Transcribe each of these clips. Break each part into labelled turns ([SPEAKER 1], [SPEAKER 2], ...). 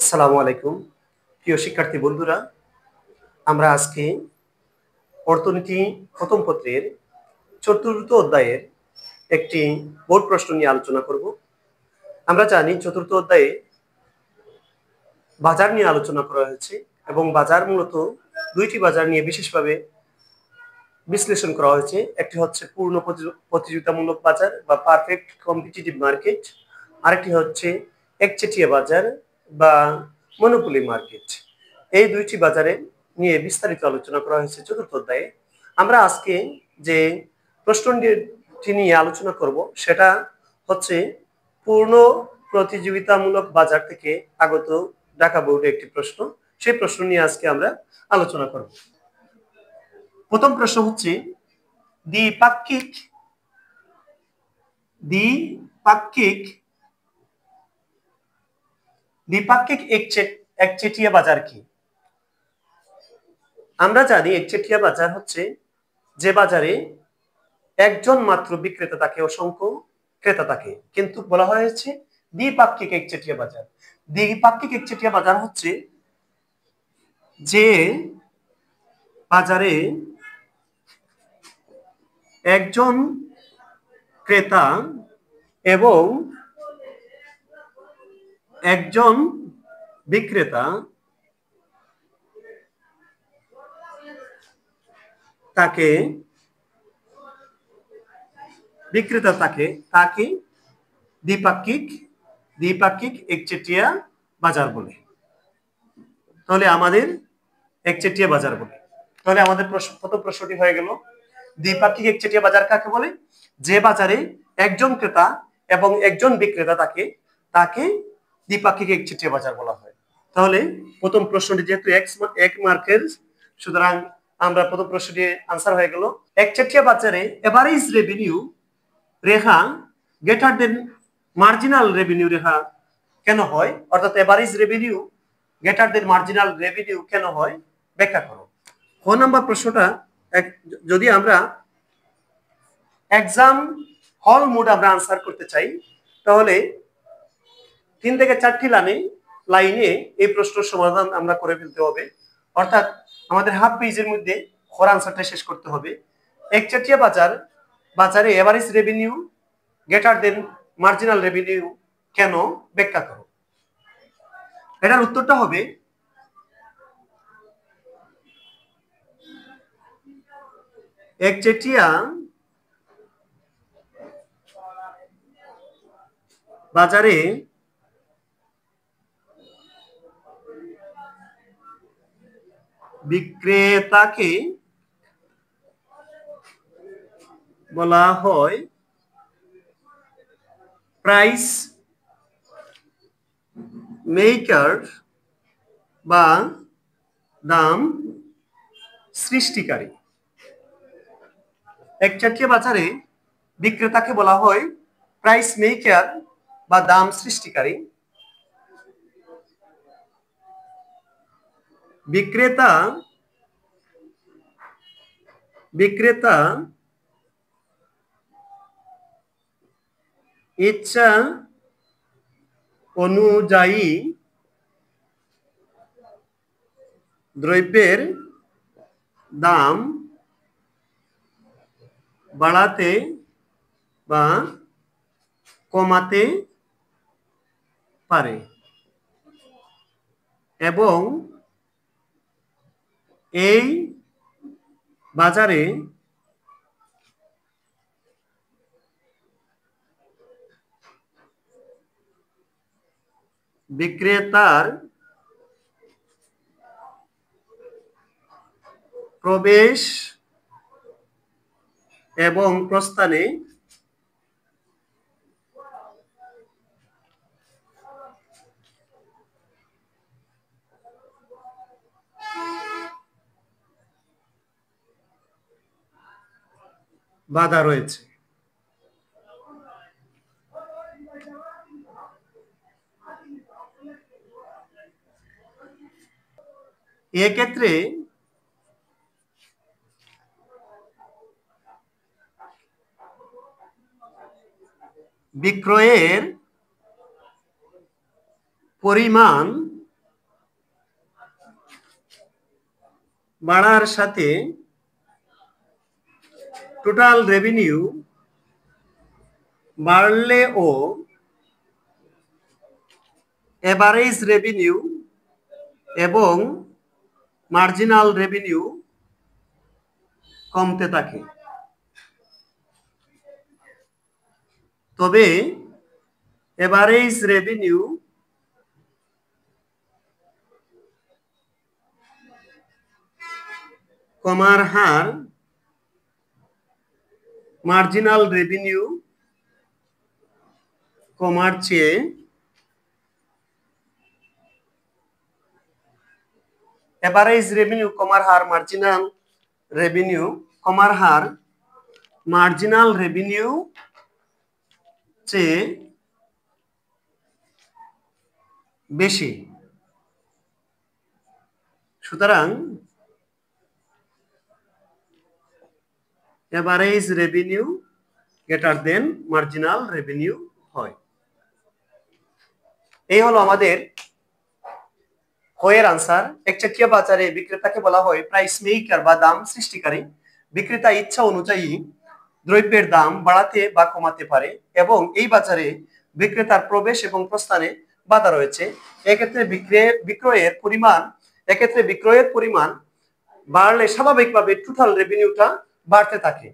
[SPEAKER 1] আসসালামু আলাইকুম প্রিয় শিক্ষার্থী বন্ধুরা, আমরা আজকে অর্থনীতি প্রথম পত্রের চতুর্থ অধ্যায়ের একটি বোর্ড প্রশ্ন নিয়ে আলোচনা করব। আমরা জানি চতুর্থ অধ্যায়ে বাজার নিয়ে আলোচনা করা হয়েছে এবং বাজার মূলত দুইটি বাজার নিয়ে বিশেষভাবে বিশ্লেষণ করা হয়েছে। একটি হচ্ছে পূর্ণ প্রতিযোগিতামূলক বাজার বা পারফেক্ট কম্পিটিটিভ মার্কেট, আরেকটি হচ্ছে একচেটিয়া বাজার বা মনোপলি মার্কেট। এই দুইটি বাজারে নিয়ে বিস্তারিত আলোচনা করা হয়েছে চতুর্থ অধ্যায়ে। আমরা আজকে যে প্রশ্নটি নিয়ে আলোচনা করব সেটা হচ্ছে পূর্ণ প্রতিযোগিতামূলক বাজার থেকে আগত ঢাকা বোর্ডের একটি প্রশ্ন। সেই প্রশ্ন নিয়ে আজকে আমরা আলোচনা করব। প্রথম প্রশ্ন হচ্ছে দ্বিপাক্ষিক একচেটিয়া বাজার কি? আমরা জানি একচেটিয়া বাজার হচ্ছে যে বাজারে একজন মাত্র বিক্রেতা থাকে, অসংখ্য ক্রেতা থাকে, কিন্তু বলা হয়েছে দ্বিপাক্ষিক একচেটিয়া বাজার। দ্বিপাক্ষিক একচেটিয়া বাজার হচ্ছে যে বাজারে একজন ক্রেতা এবং একজন বিক্রেতা তাকে দ্বিপাক্ষিক একচেটিয়া বাজার বলে। তাহলে আমাদের একচেটিয়া বাজার বলে। তাহলে আমাদের প্রথম প্রশ্নটি হয়ে গেল, দ্বিপাক্ষিক একচেটিয়া বাজার কাকে বলে? যে বাজারে একজন ক্রেতা এবং একজন বিক্রেতা তাকে দ্বিপাক্ষিক একচেটিয়া বাজার বলা হয়। তাহলে প্রথম প্রশ্নটি যেহেতু এক মার্কের, সুতরাং আমরা প্রথম প্রশ্নটি আনসার হয়ে গেল। একচেটিয়া বাজারে এভারেজ রেভিনিউ রেখা গ্রেটার দেন মার্জিনাল রেভিনিউ রেখা কেন হয়? অর্থাৎ average revenue greater than marginal revenue কেন হয়, ব্যাখ্যা করো। ক নাম্বার প্রশ্নটা যদি আমরা এক্সাম হল মোড আমরা আনসার করতে চাই, তাহলে 3 থেকে 4টি লাইনে এই প্রশ্নের সমাধান আমরা করে ফেলতে হবে। অর্থাৎ আমাদের হাফ পেজের মধ্যে খর আনসারটা শেষ করতে হবে। একচেটিয়া বাজারে average revenue greater than marginal revenue কেন, ব্যাখ্যা করো। এটার উত্তরটা হবে একচেটিয়া বাজারে বিক্রেতাকে বলা হয় প্রাইস মেকার বা দাম সৃষ্টিকারী। একচেটিয়া বাজারে বিক্রেতাকে বলা হয় প্রাইস মেকার বা দাম সৃষ্টিকারী। বিক্রেতা ইচ্ছা অনুযায়ী দ্রব্যের দাম বাড়াতে বা কমাতে পারে এবং এই বাজারে বিক্রেতার প্রবেশ এবং প্রস্থানে বাধা রয়েছে। এক্ষেত্রে বিক্রয়ের পরিমাণ বাড়ার সাথে টোটাল রেভিনিউ বাড়লেও এভারেজ রেভিনিউ এবং মার্জিনাল রেভিনিউ কমতে থাকে। তবে এভারেজ রেভিনিউ কমার হার মার্জিনাল রেভিনিউ কমার চেয়ে এভারেজ রেভিনিউ কমার হার মার্জিনাল রেভিনিউ কমার হার মার্জিনাল রেভিনিউ চেয়ে বেশি। সুতরাং average revenue greater than marginal revenue হয়। এই হলো আমাদের এর আনসার। একচেটিয়া বাজারে বিক্রেতাকে বলা হয় প্রাইস মেকার বা দাম সৃষ্টিকারী। বিক্রেতা ইচ্ছা অনুযায়ী দ্রব্যের দাম বাড়াতে বা কমাতে পারে এবং এই বাজারে বিক্রেতার প্রবেশ এবং প্রস্থানে বাধা রয়েছে। এক্ষেত্রে বিক্রয়ের পরিমাণ বাড়লে স্বাভাবিকভাবে টোটাল রেভিনিউটা বাড়তে থাকে।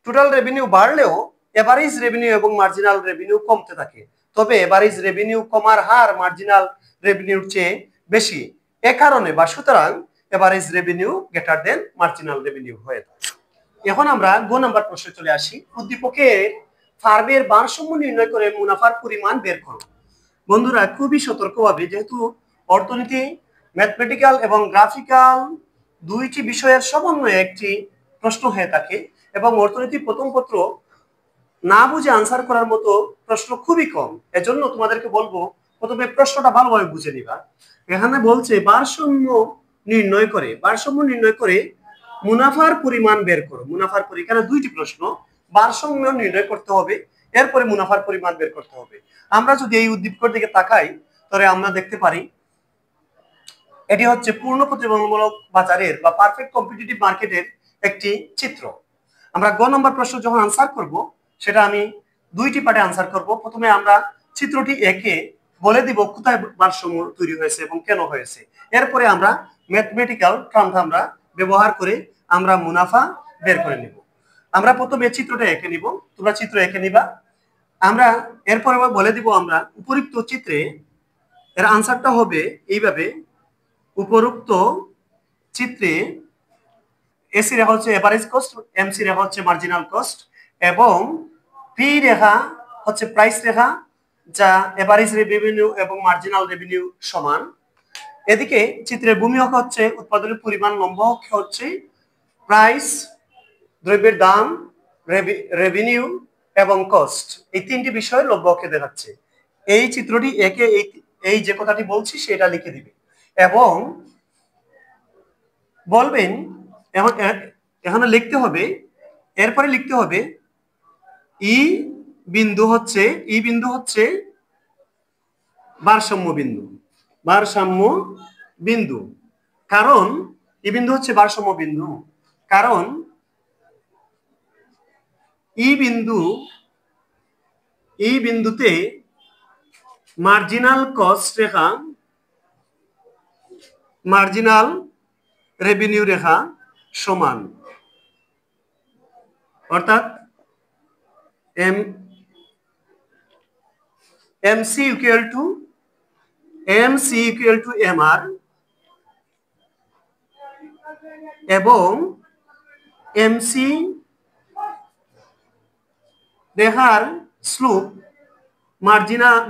[SPEAKER 1] টোটাল রেভিনিউ বাড়লেও এভারেজ রেভিনিউ এবং মার্জিনাল রেভিনিউ কমতে থাকে। তবে এভারেজ রেভিনিউ কমার হার মার্জিনাল রেভিনিউর চেয়ে বেশি। এ কারণে বা সুতরাং average revenue greater than marginal revenue হয়ে থাকে। এখন আমরা গ নাম্বার প্রশ্নে চলে আসি। উদ্দীপকের ফার্মের ভারসাম্য নির্ণয় করে মুনাফার পরিমাণ বের করো। বন্ধুরা খুবই সতর্কভাবে, যেহেতু অর্থনীতি ম্যাথমেটিক্যাল এবং গ্রাফিক্যাল দুইটি বিষয়ের সমন্বয়ে একটি প্রশ্ন হয়ে থাকে এবং অর্থনীতি প্রথম পত্র না বুঝে আনসার করার মতো প্রশ্ন খুবই কম। এজন্য তোমাদেরকে বলবো প্রথমে প্রশ্নটা ভালোভাবে বুঝে নিবা। এখানে বলছে ভারসাম্য নির্ণয় করে মুনাফার পরিমাণ বের করো। মুনাফার এখানে দুইটি প্রশ্ন, ভারসাম্য নির্ণয় করতে হবে, এরপরে মুনাফার পরিমাণ বের করতে হবে। আমরা যদি এই উদ্দীপকের দিকে তাকাই তাহলে আমরা দেখতে পারি এটি হচ্ছে পূর্ণ প্রতিযোগিতামূলক বাজারের বা পারফেক্ট কম্পিটিটিভ মার্কেটের একটি চিত্র। আমরা গ নম্বর প্রশ্ন যখন আনসার করব সেটা আমি দুইটি পার্টে আনসার করব। প্রথমে আমরা চিত্রটি এঁকে বলে দিব কোথায় ভারসাম্য তৈরি হয়েছে এবং কেন হয়েছে। এরপরে আমরা ম্যাথমেটিক্যাল টার্মটা আমরা ব্যবহার করে আমরা মুনাফা বের করে নিব। আমরা প্রথমে চিত্রটা এঁকে নিব, তোমরা চিত্র এঁকে নিবা। আমরা এরপরে বলে দিব আমরা উপরিক্ত চিত্রে এর আনসারটা হবে এইভাবে। উপরোক্ত চিত্রে এসি রেখা হচ্ছে এভারেজ কস্ট, এমসি রেখা হচ্ছে মার্জিনাল কস্ট এবং পি রেখা হচ্ছে প্রাইস রেখা, যা এভারেজ রেভিনিউ এবং মার্জিনাল রেভিনিউ সমান। এদিকে চিত্রের ভূমি অক্ষ হচ্ছে উৎপাদনের পরিমাণ, লম্ব অক্ষ হচ্ছে প্রাইস, দ্রব্যের দাম, রেভিনিউ এবং কস্ট। এই তিনটি বিষয় লম্ব অক্ষে দেখাচ্ছে। এই চিত্রটি একে এই যে কথাটি বলছি সেটা লিখে দিবে এবং বলবেন এখানে লিখতে হবে, এরপরে লিখতে হবে ই বিন্দু হচ্ছে ভারসাম্য বিন্দু। কারণ ই বিন্দু হচ্ছে ভারসাম্য বিন্দু, কারণ এই বিন্দুতে মার্জিনাল কস্ট রেখা, মার্জিনাল রেভিনিউ রেখা সমান, অর্থাৎ এমসি ইকুয়াল টু এমআর এবং এমসি রেখার স্লোপ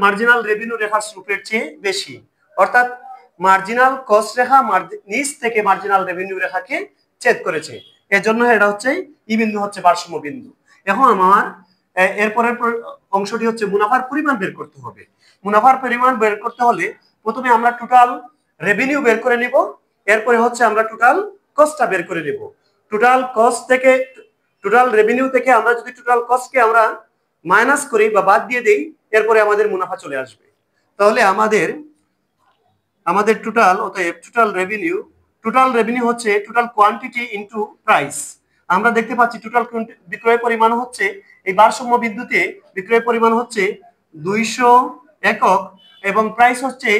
[SPEAKER 1] মার্জিনাল রেভিনিউ রেখার স্লোপের চেয়ে বেশি। অর্থাৎ মার্জিনাল কস্ট রেখা নিচ থেকে মার্জিনাল রেভিনিউ রেখাকে ছেদ করেছে, এজন্য এটা হচ্ছে ই বিন্দু হচ্ছে ভারসাম্য বিন্দু। এখন আমার এরপরের অংশটি হচ্ছে মুনাফার পরিমাণ বের করতে হবে। মুনাফার পরিমাণ বের করতে হলে প্রথমে আমরা টোটাল রেভিনিউ বের করে নিব, এরপরে হচ্ছে আমরা টোটাল কস্টটা বের করে নিব। টোটাল রেভিনিউ থেকে আমরা যদি টোটাল কস্টকে আমরা মাইনাস করি বা বাদ দিয়ে দেই, এরপরে আমাদের মুনাফা চলে আসবে। তাহলে আমাদের টোটাল রেভিনিউ টোটাল রেভিনিউ হচ্ছে টোটাল কোয়ান্টিটি ইনটু প্রাইস। আমরা দেখতে পাচ্ছি টোটাল বিক্রয় পরিমাণ হচ্ছে এই ভারসাম্য বিদ্যুতে বিক্রয় পরিমাণ হচ্ছে 200 একক এবং প্রাইস হচ্ছে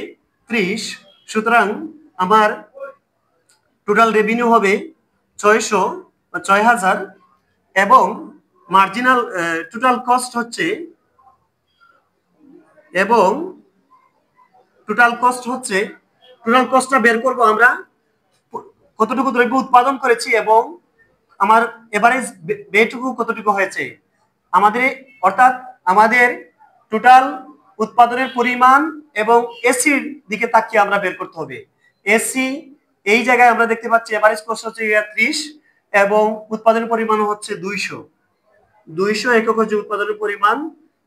[SPEAKER 1] 30। সুতরাং আমার টোটাল রেভিনিউ হবে 6,000 এবং মার্জিনাল টোটাল কস্ট হচ্ছে এবং টোটাল কস্টটা বের করব আমরা কতটুকু দ্রব্য উৎপাদন করেছি এবং আমার এভারেজ ব্যয়টুকু কতটুকু হয়েছে আমাদের, অর্থাৎ আমাদের টোটাল উৎপাদনের পরিমাণ এবং এসির দিকে তাকিয়ে আমরা বের করতে হবে। এসি এই জায়গায় আমরা দেখতে পাচ্ছি এভারেজ কস্ট হচ্ছে 30 এবং উৎপাদনের পরিমাণ হচ্ছে 200 একক হচ্ছে উৎপাদনের পরিমাণ,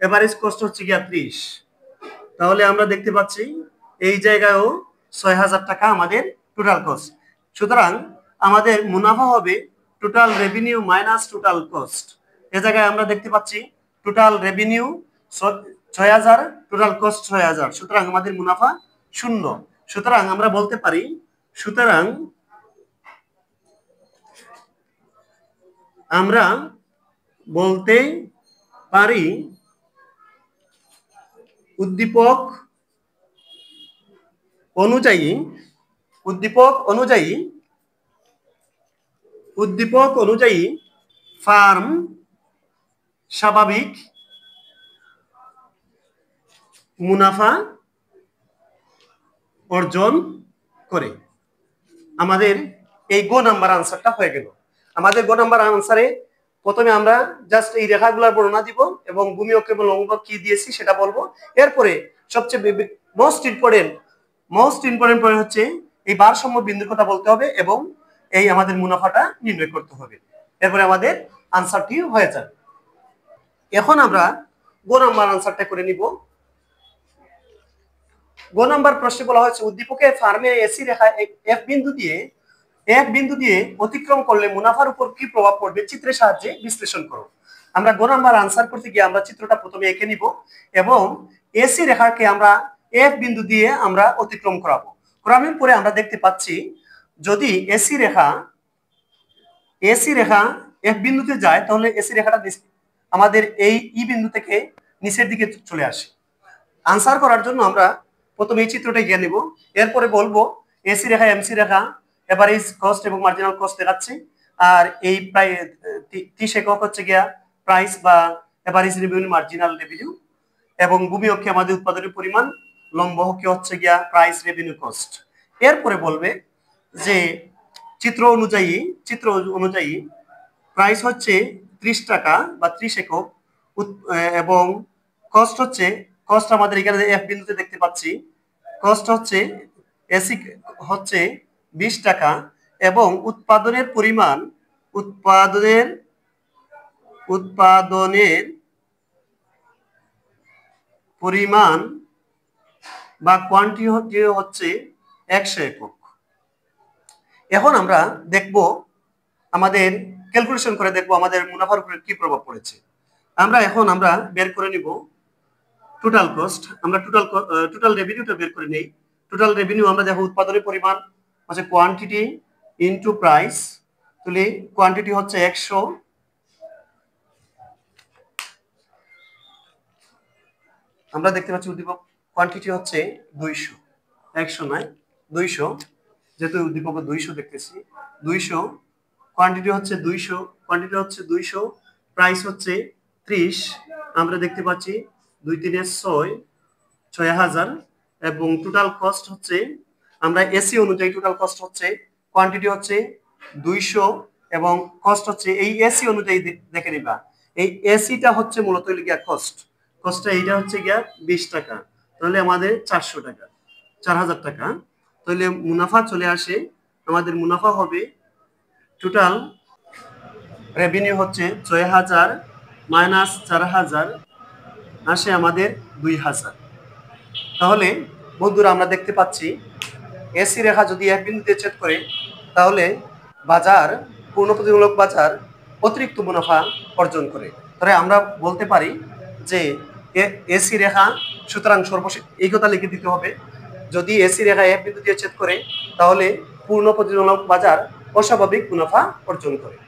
[SPEAKER 1] এভারেজ কস্ট হচ্ছে 30। তাহলে আমরা দেখতে পাচ্ছি এই জায়গায়ও 6,000 টাকা আমাদের টোটাল কস্ট। সুতরাং আমাদের মুনাফা হবে total revenue minus total cost. এই জায়গায় আমরা দেখতে পাচ্ছি টোটাল রেভিনিউ 6,000, টোটাল কস্ট 6,000, সুতরাং আমাদের মুনাফা 0। সুতরাং আমরা বলতে পারি উদ্দীপক অনুযায়ী ফার্ম স্বাভাবিক মুনাফা অর্জন করে। আমাদের এই গো নাম্বার আনসারটা হয়ে গেল। আমাদের গো নাম্বার আনসারে প্রথমে আমরা জাস্ট এই রেখাগুলোর বর্ণনা দিব এবং ভূমি অক্ষ এবং লম্ব কি দিয়েছি সেটা বলবো। এরপরে সবচেয়ে মোস্ট ইম্পর্টেন্ট পয়েন্ট হচ্ছে এই ভারসাম্য বিন্দুর কথা বলতে হবে এবং এই আমাদের মুনাফাটা নির্ণয় করতে হবে। এরপরে আমাদের আনসারটি হয়ে যাবে। এখন আমরা গো নাম্বার আনসারটা করে নিব। গো নাম্বার প্রশ্নে বলা হয়েছে উদ্দীপকে ফার্মে এসি রেখা এক বিন্দু দিয়ে অতিক্রম করলে মুনাফার উপর কি প্রভাব পড়বে চিত্রের সাহায্যে বিশ্লেষণ করো। আমরা গো নাম্বার আনসার করতে গিয়ে আমরা চিত্রটা প্রথমে এঁকে নিব এবং এসি রেখাকে আমরা এক বিন্দু দিয়ে আমরা অতিক্রম করানোর পরে আমরা দেখতে পাচ্ছি যদি এসি রেখা এক বিন্দুতে যায় তাহলে এসি রেখাটা আমাদের এই ই বিন্দু থেকে নিচের দিকে চলে আসে। আনসার করার জন্য আমরা প্রথমে এই চিত্রটা এঁকে নিব, এরপরে বলবো এসি রেখা এমসি রেখা এভারেজ কস্ট এবং মার্জিনাল কস্ট দেখাচ্ছে, আর এই প্রায় 30 একক হচ্ছে গিয়া প্রাইস বা এভারেজ রেভিনিউ মার্জিনাল রেভিনিউ এবং ভূমি অক্ষে আমাদের উৎপাদনের পরিমাণ, লম্ব অক্ষে হচ্ছে গিয়া প্রাইস রেভিনিউ কস্ট। এরপরে বলবে যে চিত্র অনুযায়ী প্রাইস হচ্ছে 30 টাকা বা 30 একক এবং কস্ট আমাদের এখানে এফ বিন্দুতে দেখতে পাচ্ছি কস্ট হচ্ছে এসি হচ্ছে 20 টাকা এবং উৎপাদনের পরিমাণ বা কোয়ান্টিটি হচ্ছে 100 একক। এখন আমরা দেখব আমাদের ক্যালকুলেশন করে দেখব আমাদের মুনাফার উপরে কি প্রভাব পড়েছে। আমরা বের করে নিব টোটাল কস্ট। আমরা টোটাল রেভিনিউটা বের করে নেই। টোটাল রেভিনিউ আমরা দেখো উৎপাদনের পরিমাণ হচ্ছে কোয়ান্টিটি ইনটু প্রাইস, তাহলে কোয়ান্টিটি হচ্ছে 100, আমরা দেখতে পাচ্ছি উদ্দীপক কোয়ান্টিটি হচ্ছে 200, 100 নয় 200, যেহেতু উদ্দীপক 200 দেখতেছি 200, কোয়ান্টিটি হচ্ছে 200, প্রাইস হচ্ছে 30, আমরা দেখতে পাচ্ছি 2 3 6, 6,000 এবং টোটাল কস্ট হচ্ছে আমরা এসি অনুযায়ী টোটাল কস্ট হচ্ছে কোয়ান্টিটি হচ্ছে 200 এবং কস্ট হচ্ছে এই এসি অনুযায়ী দেখে নিবা এই এসিটা হচ্ছে মূলত গিয়া কস্টটা এইটা হচ্ছে গিয়া 20 টাকা, তাহলে আমাদের 400 টাকা 4,000 টাকা। তাহলে মুনাফা চলে আসে, আমাদের মুনাফা হবে টোটাল রেভিনিউ হচ্ছে 6,000 মাইনাস 4,000 আসে আমাদের 2,000। তাহলে বন্ধুরা আমরা দেখতে পাচ্ছি এসি রেখা যদি এক বিন্দুতে ছেদ করে তাহলে পূর্ণ প্রতিমূলক বাজার অতিরিক্ত মুনাফা অর্জন করে। তাহলে আমরা বলতে পারি যে এসি রেখা, সুতরাং সর্বশেষ এই কথা লিখে দিতে হবে, যদি এসি রেখা এক বিন্দু দিয়ে ছেদ করে তাহলে পূর্ণ প্রতিযোগিতামূলক বাজার অস্বাভাবিক মুনাফা অর্জন করে।